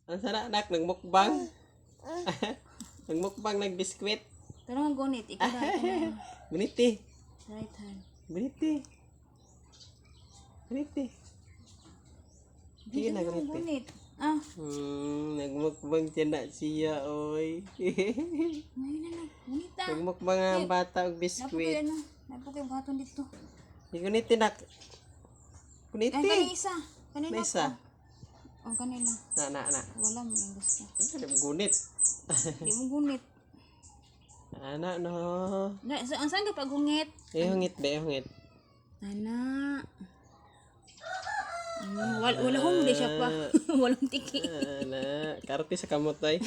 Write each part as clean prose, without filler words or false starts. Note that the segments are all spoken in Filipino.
Ang sana anak, nagmukbang. Nagmukbang, nagbiskwit. Pero ang gunit, ikaw na. Guniti. Right hand. Guniti. Guniti. Sige na, guniti. Gunit. Ah, Nagmukbang siya na siya, oy. ngayon na lang. Gunit ah. Nagmukbang ang bata og Napagay biskwit. ano. Napagay baton dito. Guniti nak. Ay, Guniti. kanina isa. Kanina May isa. O, kanina. Na. Wala mo yung gusto. Ano mo gunit? Hindi mo gunit. Ana no. Ang saan ka pag-gungit? Hungit ba, hungit. Ana. Wala hong di siya pa. Walang tiki. Ana, karti sa kamot ay.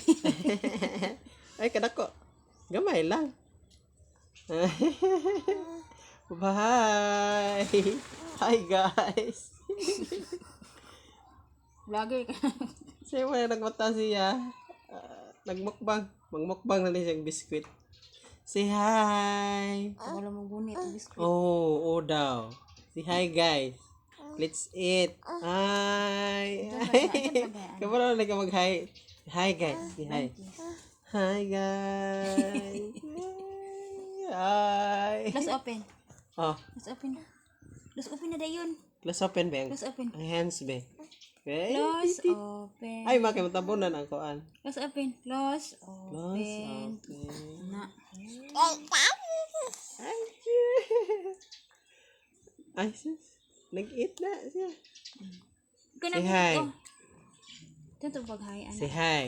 Ay kadako. Gamay lang. Bye. Hi guys. Vlogger ka. Siya may nagmata siya. Nagmukbang. Magmukbang na niya siyang biskwit. Say hi. Wala mo gunit. Biskuit. Oh daw. Say hi guys. Let's eat. Hi. Kamu na ka mag-hi. Hi guys. Say hi. Hi guys. Hi. Let's open. Oh, Let's open. Let's open na dayon. let's open bang. Let's open. Ang hands be. Okay. Close, open. Ay, makimatabunan ang kuan. Close, open. Close, Close, open. open. Na. Ay, sis. Nag-eat na siya. Say hi. Ito pag-hi, anak. Say hi.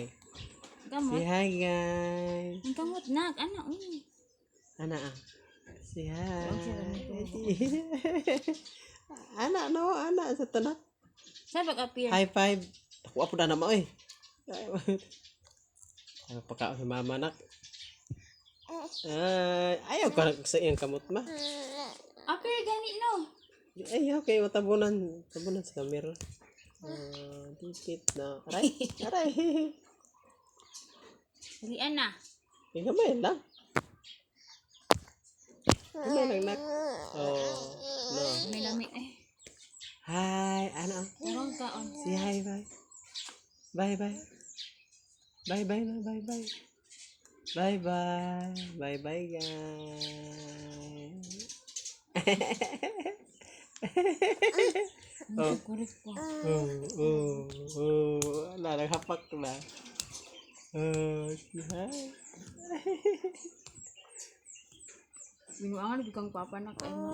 Gamot. Say hi, guys. Ang kamot, nak. Anak, Ana, say hi. Ana, no? Ana, sa tanak. Saan pag-appear? High five. Ako po na naman, oy. Ay, pagkaon sa mama, nak. Ayaw ka sa iyang kamot, ma. Appear, gani, no? Ayaw kayo matabunan. Tabunan sa camera. Dikit na. Aray, aray. Dalian na. Gamay lang. Gamay lang, nak. Oh, no. May lamig eh. Hi, ano? Tarong kaon. Say hi, bye. Bye, bye. Bye, bye, na, bye, bye. Bye, bye. Bye, bye, guys. Oh. Kulit pa. Wala, naghapak na. Say hi. Binuangan, bigang papa na kayo.